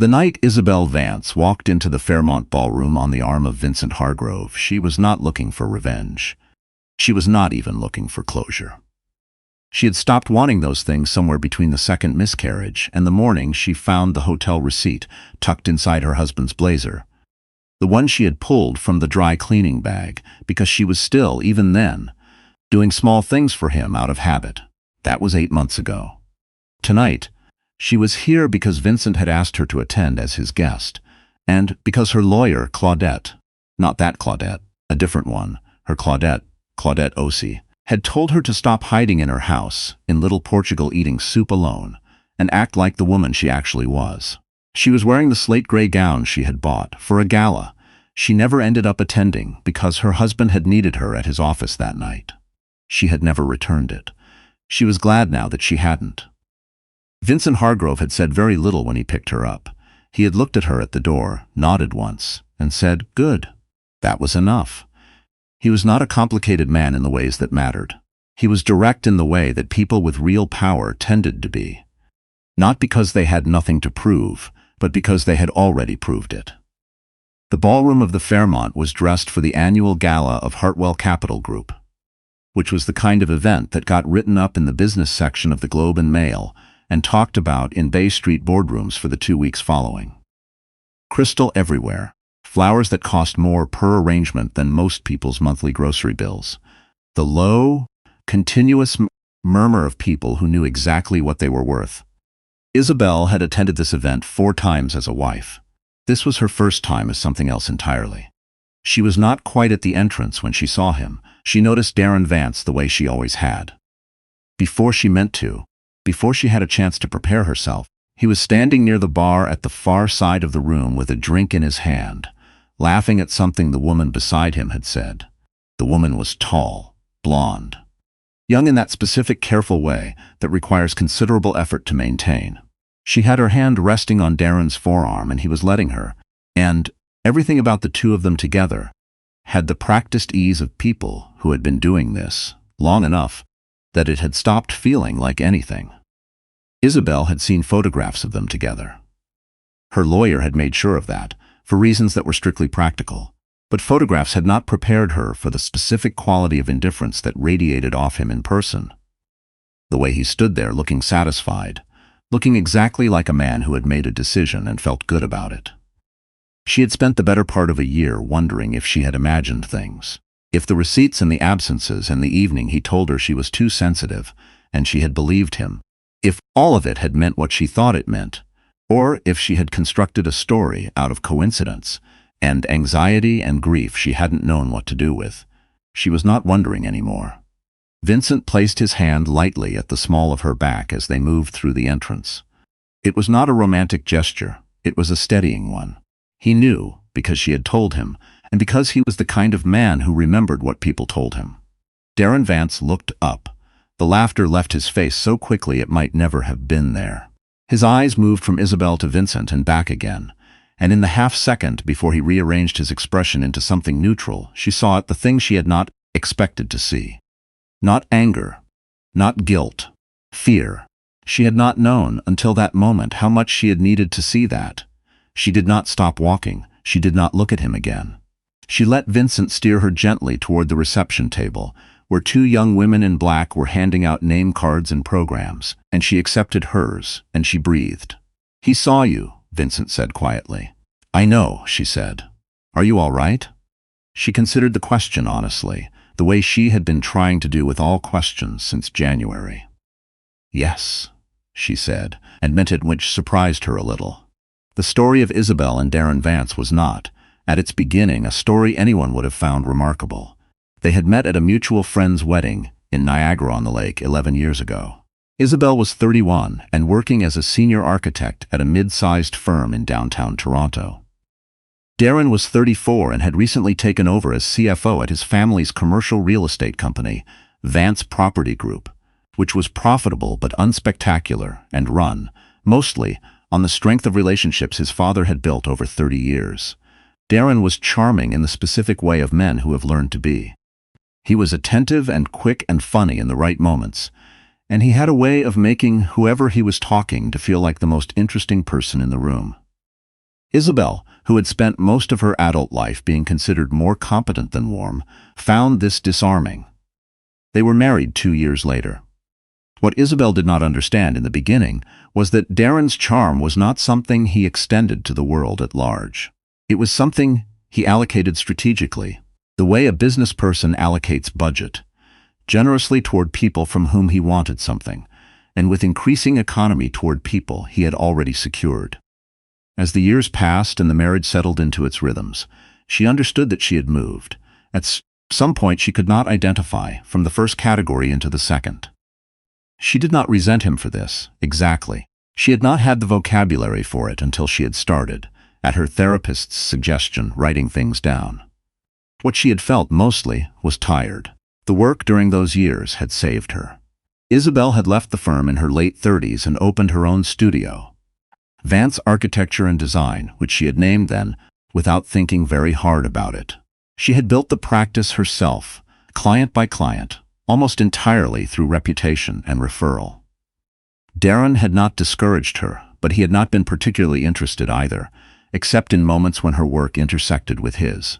The night Isabel Vance walked into the Fairmont ballroom on the arm of Vincent Hargrove, she was not looking for revenge. She was not even looking for closure. She had stopped wanting those things somewhere between the second miscarriage and the morning she found the hotel receipt tucked inside her husband's blazer. The one she had pulled from the dry cleaning bag because she was still, even then, doing small things for him out of habit. That was 8 months ago. Tonight, she was here because Vincent had asked her to attend as his guest, and because her lawyer, Claudette, not that Claudette, a different one, her Claudette Ossie, had told her to stop hiding in her house in Little Portugal eating soup alone and act like the woman she actually was. She was wearing the slate gray gown she had bought for a gala she never ended up attending because her husband had needed her at his office that night. She had never returned it. She was glad now that she hadn't. Vincent Hargrove had said very little when he picked her up. He had looked at her at the door, nodded once, and said, "Good." That was enough. He was not a complicated man in the ways that mattered. He was direct in the way that people with real power tended to be. Not because they had nothing to prove, but because they had already proved it. The ballroom of the Fairmont was dressed for the annual gala of Hartwell Capital Group, which was the kind of event that got written up in the business section of the Globe and Mail and talked about in Bay Street boardrooms for the 2 weeks following. Crystal everywhere, flowers that cost more per arrangement than most people's monthly grocery bills. The low, continuous murmur of people who knew exactly what they were worth. Isabel had attended this event 4 times as a wife. This was her first time as something else entirely. She was not quite at the entrance when she saw him. She noticed Darren Vance the way she always had. Before she meant to, before she had a chance to prepare herself, he was standing near the bar at the far side of the room with a drink in his hand, laughing at something the woman beside him had said. The woman was tall, blonde, young in that specific careful way that requires considerable effort to maintain. She had her hand resting on Darren's forearm and he was letting her, and everything about the two of them together had the practiced ease of people who had been doing this long enough that it had stopped feeling like anything. Isabel had seen photographs of them together. Her lawyer had made sure of that, for reasons that were strictly practical, but photographs had not prepared her for the specific quality of indifference that radiated off him in person. The way he stood there looking satisfied, looking exactly like a man who had made a decision and felt good about it. She had spent the better part of a year wondering if she had imagined things, if the receipts and the absences and the evening he told her she was too sensitive, and she had believed him, if all of it had meant what she thought it meant, or if she had constructed a story out of coincidence and anxiety and grief she hadn't known what to do with. She was not wondering anymore. Vincent placed his hand lightly at the small of her back as they moved through the entrance. It was not a romantic gesture, it was a steadying one. He knew, because she had told him, and because he was the kind of man who remembered what people told him. Darren Vance looked up. The laughter left his face so quickly it might never have been there. His eyes moved from Isabel to Vincent and back again, and in the half-second before he rearranged his expression into something neutral, she saw it, the thing she had not expected to see. Not anger, not guilt, fear. She had not known until that moment how much she had needed to see that. She did not stop walking. She did not look at him again. She let Vincent steer her gently toward the reception table, where 2 young women in black were handing out name cards and programs, and she accepted hers, and she breathed. "He saw you," Vincent said quietly. "I know," she said. "Are you all right?" She considered the question honestly, the way she had been trying to do with all questions since January. "Yes," she said, and meant it, which surprised her a little. The story of Isabel and Darren Vance was not, at its beginning, a story anyone would have found remarkable. They had met at a mutual friend's wedding in Niagara-on-the-Lake 11 years ago. Isabel was 31 and working as a senior architect at a mid-sized firm in downtown Toronto. Darren was 34 and had recently taken over as CFO at his family's commercial real estate company, Vance Property Group, which was profitable but unspectacular and run, mostly, on the strength of relationships his father had built over 30 years. Darren was charming in the specific way of men who have learned to be. He was attentive and quick and funny in the right moments, and he had a way of making whoever he was talking to feel like the most interesting person in the room. Isabel, who had spent most of her adult life being considered more competent than warm, found this disarming. They were married 2 years later. What Isabel did not understand in the beginning was that Darren's charm was not something he extended to the world at large. It was something he allocated strategically, the way a business person allocates budget, generously toward people from whom he wanted something, and with increasing economy toward people he had already secured. As the years passed and the marriage settled into its rhythms, she understood that she had moved. At some point she could not identify from the first category into the second. She did not resent him for this, exactly. She had not had the vocabulary for it until she had started, at her therapist's suggestion, writing things down. What she had felt mostly was tired. The work during those years had saved her. Isabel had left the firm in her late 30s and opened her own studio, Vance Architecture and Design, which she had named then, without thinking very hard about it. She had built the practice herself, client by client, almost entirely through reputation and referral. Darren had not discouraged her, but he had not been particularly interested either, except in moments when her work intersected with his.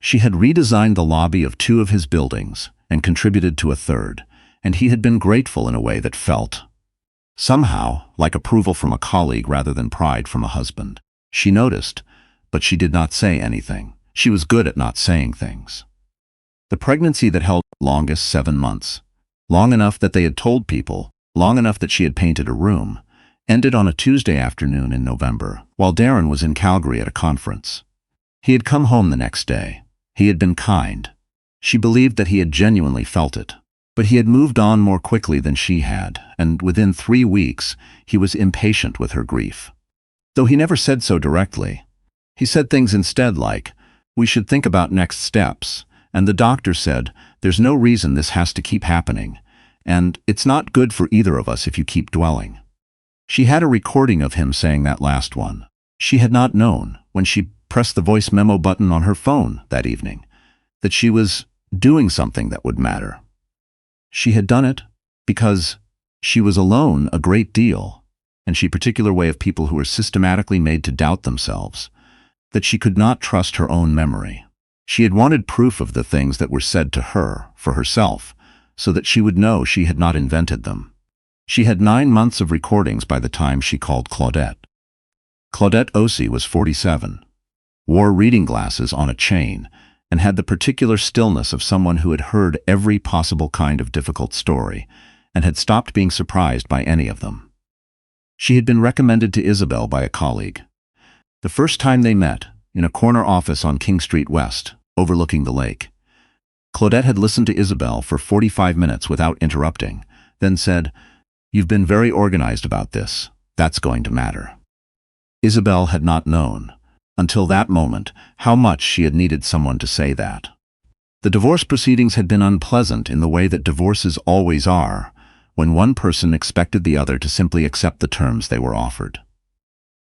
She had redesigned the lobby of 2 of his buildings and contributed to a third, and he had been grateful in a way that felt, somehow, like approval from a colleague rather than pride from a husband. She noticed, but she did not say anything. She was good at not saying things. The pregnancy that held longest 7 months, long enough that they had told people, long enough that she had painted a room, ended on a Tuesday afternoon in November, while Darren was in Calgary at a conference. He had come home the next day. He had been kind. She believed that he had genuinely felt it. But he had moved on more quickly than she had, and within 3 weeks, he was impatient with her grief. Though he never said so directly. He said things instead like, "We should think about next steps," and the doctor said, "There's no reason this has to keep happening, and it's not good for either of us if you keep dwelling." She had a recording of him saying that last one. She had not known, when she pressed the voice memo button on her phone that evening, that she was doing something that would matter. She had done it because she was alone a great deal, and she particular way of people who were systematically made to doubt themselves, that she could not trust her own memory. She had wanted proof of the things that were said to her, for herself, so that she would know she had not invented them. She had 9 months of recordings by the time she called Claudette. Claudette Ossie was 47, wore reading glasses on a chain, and had the particular stillness of someone who had heard every possible kind of difficult story and had stopped being surprised by any of them. She had been recommended to Isabel by a colleague. The first time they met, in a corner office on King Street West, overlooking the lake, Claudette had listened to Isabel for 45 minutes without interrupting, then said, "You've been very organized about this. That's going to matter." Isabel had not known, until that moment, how much she had needed someone to say that. The divorce proceedings had been unpleasant in the way that divorces always are, when one person expected the other to simply accept the terms they were offered.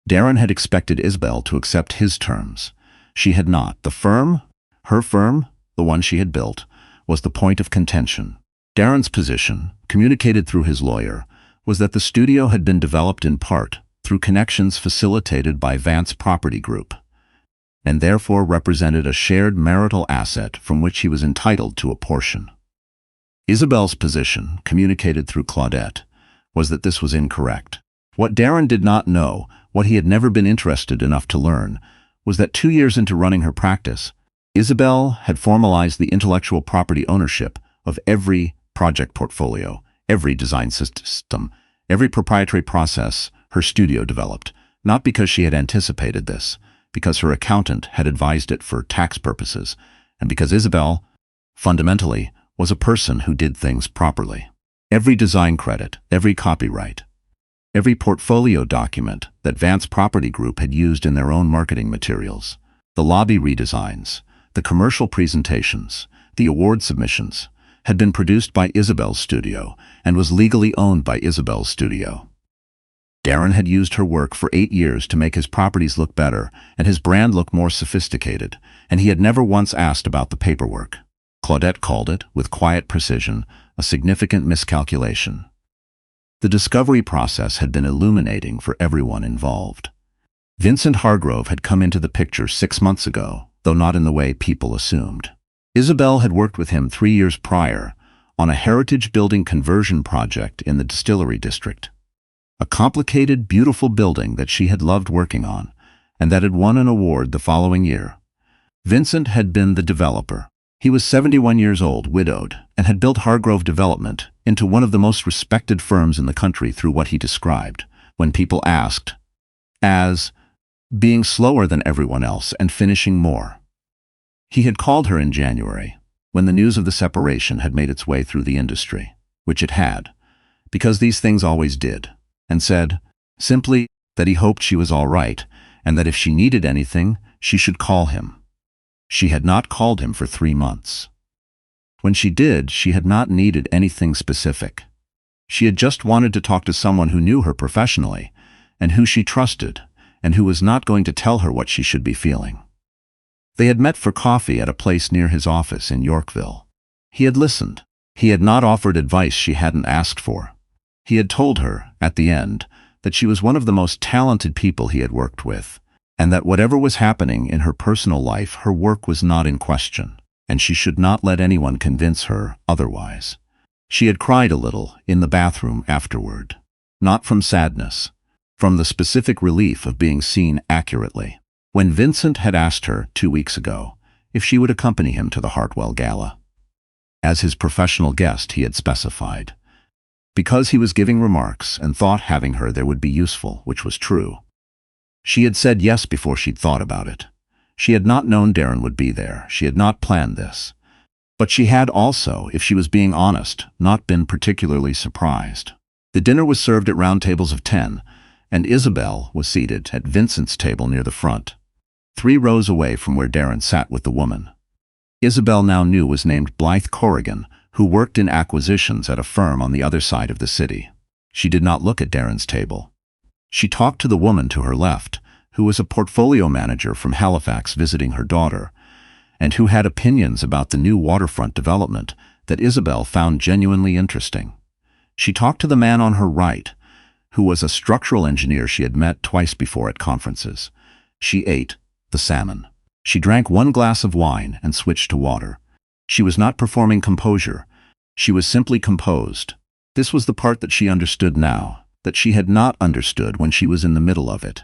Darren had expected Isabel to accept his terms. She had not. The firm, her firm, the one she had built, was the point of contention. Darren's position, communicated through his lawyer, was that the studio had been developed in part through connections facilitated by Vance Property Group, and therefore represented a shared marital asset from which he was entitled to a portion. Isabel's position, communicated through Claudette, was that this was incorrect. What Darren did not know, what he had never been interested enough to learn, was that 2 years into running her practice, Isabel had formalized the intellectual property ownership of every project portfolio, every design system, every proprietary process her studio developed, not because she had anticipated this, because her accountant had advised it for tax purposes, and because Isabel, fundamentally, was a person who did things properly. Every design credit, every copyright, every portfolio document that Vance Property Group had used in their own marketing materials, the lobby redesigns, the commercial presentations, the award submissions, had been produced by Isabel's studio and was legally owned by Isabel's studio. Darren had used her work for 8 years to make his properties look better and his brand look more sophisticated, and he had never once asked about the paperwork. Claudette called it, with quiet precision, a significant miscalculation. The discovery process had been illuminating for everyone involved. Vincent Hargrove had come into the picture 6 months ago, though not in the way people assumed. Isabel had worked with him 3 years prior on a heritage building conversion project in the distillery district. A complicated, beautiful building that she had loved working on, and that had won an award the following year. Vincent had been the developer. He was 71 years old, widowed, and had built Hargrove Development into one of the most respected firms in the country through what he described, when people asked, as being slower than everyone else and finishing more. He had called her in January, when the news of the separation had made its way through the industry, which it had, because these things always did, and said, simply, that he hoped she was all right, and that if she needed anything, she should call him. She had not called him for 3 months. When she did, she had not needed anything specific. She had just wanted to talk to someone who knew her professionally, and who she trusted, and who was not going to tell her what she should be feeling. They had met for coffee at a place near his office in Yorkville. He had listened. He had not offered advice she hadn't asked for. He had told her, at the end, that she was one of the most talented people he had worked with, and that whatever was happening in her personal life, her work was not in question, and she should not let anyone convince her otherwise. She had cried a little in the bathroom afterward, not from sadness, from the specific relief of being seen accurately, when Vincent had asked her 2 weeks ago if she would accompany him to the Hartwell Gala. As his professional guest, he had specified, because he was giving remarks and thought having her there would be useful, which was true. She had said yes before she'd thought about it. She had not known Darren would be there. She had not planned this. But she had also, if she was being honest, not been particularly surprised. The dinner was served at round tables of 10, and Isabel was seated at Vincent's table near the front, 3 rows away from where Darren sat with the woman. Isabel now knew was named Blythe Corrigan, who worked in acquisitions at a firm on the other side of the city. She did not look at Darren's table. She talked to the woman to her left, who was a portfolio manager from Halifax visiting her daughter, and who had opinions about the new waterfront development that Isabel found genuinely interesting. She talked to the man on her right, who was a structural engineer she had met twice before at conferences. She ate the salmon. She drank 1 glass of wine and switched to water. She was not performing composure. She was simply composed. This was the part that she understood now, that she had not understood when she was in the middle of it.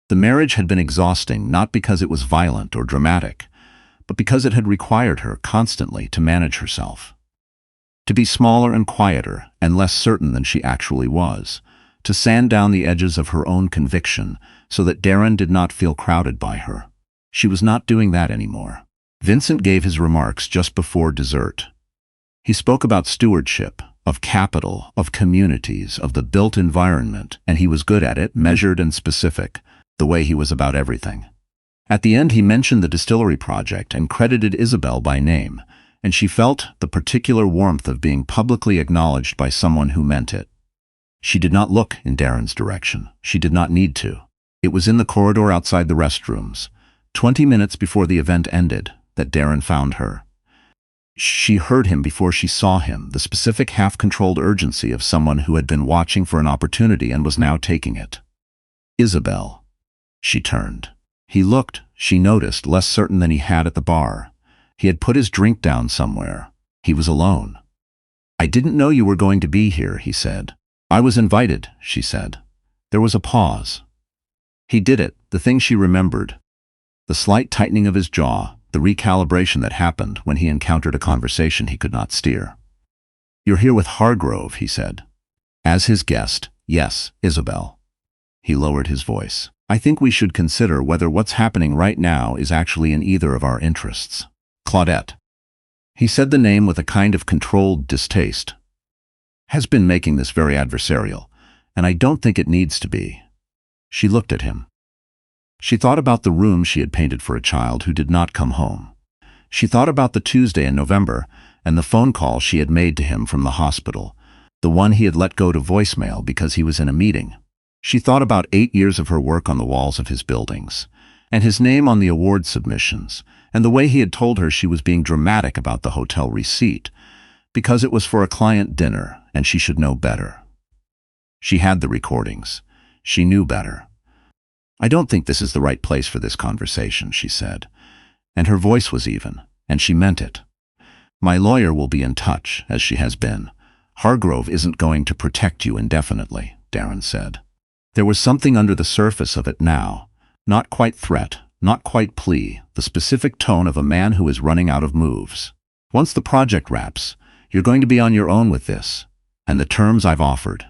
The marriage had been exhausting not because it was violent or dramatic, but because it had required her constantly to manage herself, to be smaller and quieter and less certain than she actually was, to sand down the edges of her own conviction so that Darren did not feel crowded by her. She was not doing that anymore. Vincent gave his remarks just before dessert. He spoke about stewardship, of capital, of communities, of the built environment, and he was good at it, measured and specific, the way he was about everything. At the end, he mentioned the distillery project and credited Isabel by name, and she felt the particular warmth of being publicly acknowledged by someone who meant it. She did not look in Darren's direction. She did not need to. It was in the corridor outside the restrooms, 20 minutes before the event ended, that Darren found her. She heard him before she saw him, the specific half-controlled urgency of someone who had been watching for an opportunity and was now taking it. Isabel. She turned. He looked, she noticed, less certain than he had at the bar. He had put his drink down somewhere. He was alone. "I didn't know you were going to be here," he said. "I was invited," she said. There was a pause. He did it, the thing she remembered. The slight tightening of his jaw, the recalibration that happened when he encountered a conversation he could not steer. "You're here with Hargrove," he said. "As his guest, yes, Isabel." He lowered his voice. "I think we should consider whether what's happening right now is actually in either of our interests." Claudette. He said the name with a kind of controlled distaste. "Has been making this very adversarial, and I don't think it needs to be." She looked at him. She thought about the room she had painted for a child who did not come home. She thought about the Tuesday in November and the phone call she had made to him from the hospital, the one he had let go to voicemail because he was in a meeting. She thought about 8 years of her work on the walls of his buildings, and his name on the award submissions, and the way he had told her she was being dramatic about the hotel receipt, because it was for a client dinner and she should know better. She had the recordings. She knew better. "I don't think this is the right place for this conversation," she said, and her voice was even, and she meant it. "My lawyer will be in touch, as she has been. Hargrove isn't going to protect you indefinitely," Darren said. There was something under the surface of it now, not quite threat, not quite plea, the specific tone of a man who is running out of moves. "Once the project wraps, you're going to be on your own with this, and the terms I've offered."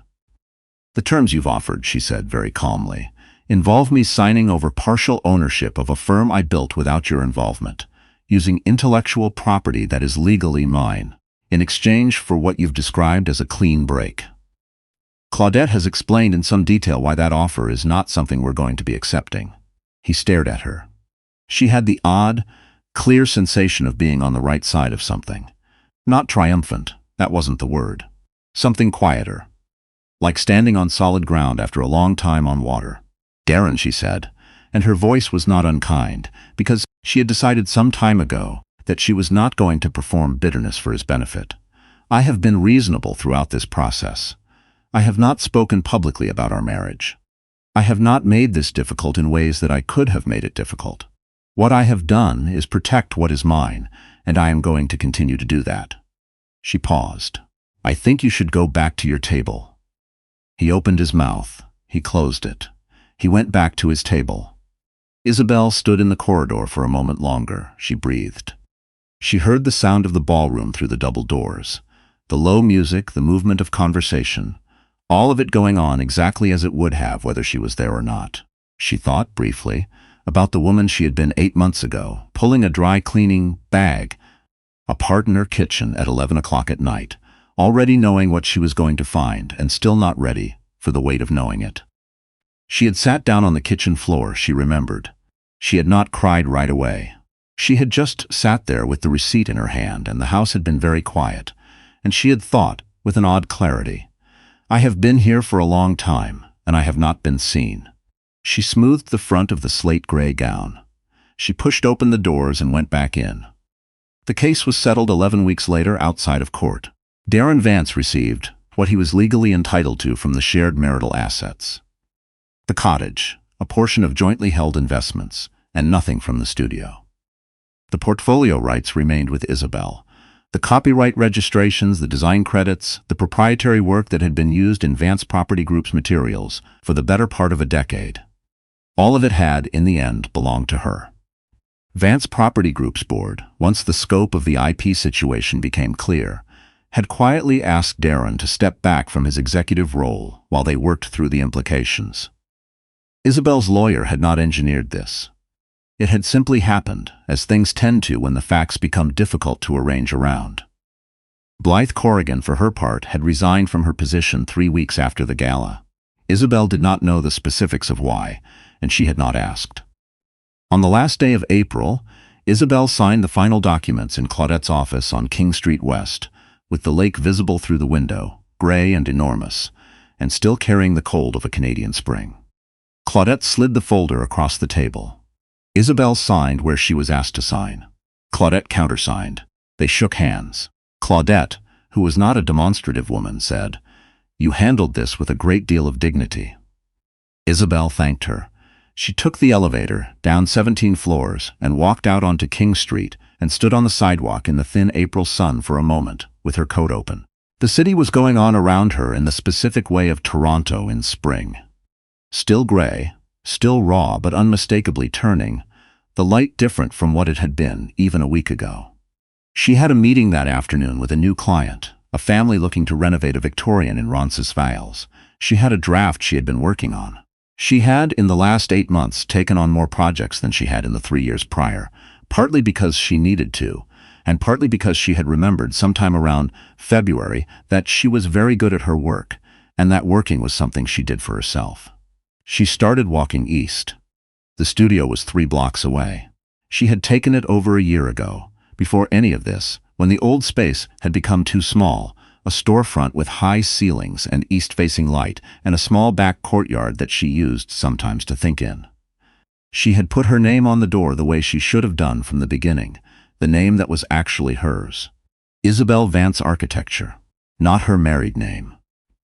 "The terms you've offered," she said very calmly, "involve me signing over partial ownership of a firm I built without your involvement, using intellectual property that is legally mine, in exchange for what you've described as a clean break." Claudette has explained in some detail why that offer is not something we're going to be accepting. He stared at her. She had the odd, clear sensation of being on the right side of something. Not triumphant, that wasn't the word. Something quieter. Like standing on solid ground after a long time on water. "Darren," she said, and her voice was not unkind, because she had decided some time ago that she was not going to perform bitterness for his benefit. "I have been reasonable throughout this process. I have not spoken publicly about our marriage. I have not made this difficult in ways that I could have made it difficult. What I have done is protect what is mine, and I am going to continue to do that." She paused. "I think you should go back to your table." He opened his mouth. He closed it. He went back to his table. Isabel stood in the corridor for a moment longer. She breathed. She heard the sound of the ballroom through the double doors. The low music, the movement of conversation. All of it going on exactly as it would have whether she was there or not. She thought, briefly, about the woman she had been 8 months ago, pulling a dry cleaning bag apart in her kitchen at 11 o'clock at night, already knowing what she was going to find and still not ready for the weight of knowing it. She had sat down on the kitchen floor, she remembered. She had not cried right away. She had just sat there with the receipt in her hand, and the house had been very quiet, and she had thought, with an odd clarity, "I have been here for a long time, and I have not been seen." She smoothed the front of the slate-gray gown. She pushed open the doors and went back in. The case was settled 11 weeks later outside of court. Darren Vance received what he was legally entitled to from the shared marital assets. The cottage, a portion of jointly held investments, and nothing from the studio. The portfolio rights remained with Isabel. The copyright registrations, the design credits, the proprietary work that had been used in Vance Property Group's materials for the better part of a decade. All of it had, in the end, belonged to her. Vance Property Group's board, once the scope of the IP situation became clear, had quietly asked Darren to step back from his executive role while they worked through the implications. Isabel's lawyer had not engineered this. It had simply happened, as things tend to when the facts become difficult to arrange around. Blythe Corrigan, for her part, had resigned from her position 3 weeks after the gala. Isabel did not know the specifics of why, and she had not asked. On the last day of April, Isabel signed the final documents in Claudette's office on King Street West, with the lake visible through the window, gray and enormous, and still carrying the cold of a Canadian spring. Claudette slid the folder across the table. Isabel signed where she was asked to sign. Claudette countersigned. They shook hands. Claudette, who was not a demonstrative woman, said, "You handled this with a great deal of dignity." Isabel thanked her. She took the elevator, down 17 floors, and walked out onto King Street and stood on the sidewalk in the thin April sun for a moment, with her coat open. The city was going on around her in the specific way of Toronto in spring. Still gray, still raw but unmistakably turning, the light different from what it had been even a week ago. She had a meeting that afternoon with a new client, a family looking to renovate a Victorian in Roncesvalles. She had a draft she had been working on. She had, in the last 8 months, taken on more projects than she had in the 3 years prior, partly because she needed to, and partly because she had remembered sometime around February that she was very good at her work, and that working was something she did for herself. She started walking east. The studio was 3 blocks away. She had taken it over a year ago, before any of this, when the old space had become too small, a storefront with high ceilings and east-facing light, and a small back courtyard that she used sometimes to think in. She had put her name on the door the way she should have done from the beginning, the name that was actually hers. Isabel Vance Architecture, not her married name.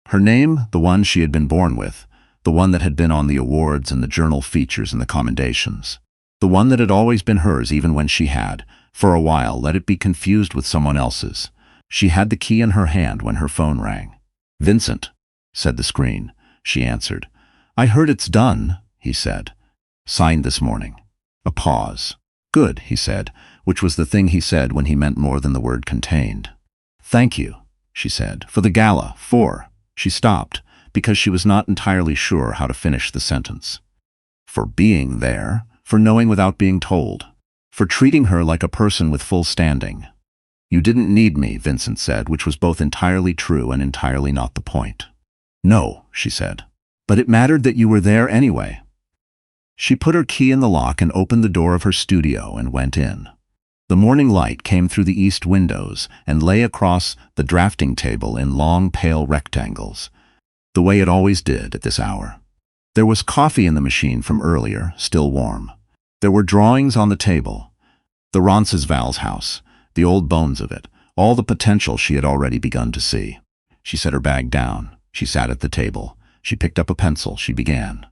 Her name, the one she had been born with, The one that had been on the awards and the journal features and the commendations. The one that had always been hers even when she had, for a while, let it be confused with someone else's. She had the key in her hand when her phone rang. "Vincent," said the screen. She answered. "I heard it's done," he said. "Signed this morning." A pause. "Good," he said, which was the thing he said when he meant more than the word contained. "Thank you," she said, "for the gala, for—" She stopped, because she was not entirely sure how to finish the sentence. "For being there, for knowing without being told, for treating her like a person with full standing." "You didn't need me," Vincent said, which was both entirely true and entirely not the point. "No," she said. "But it mattered that you were there anyway." She put her key in the lock and opened the door of her studio and went in. The morning light came through the east windows and lay across the drafting table in long, pale rectangles, the way it always did at this hour. There was coffee in the machine from earlier, still warm. There were drawings on the table. The Roncesvalles house, the old bones of it, all the potential she had already begun to see. She set her bag down. She sat at the table. She picked up a pencil. She began.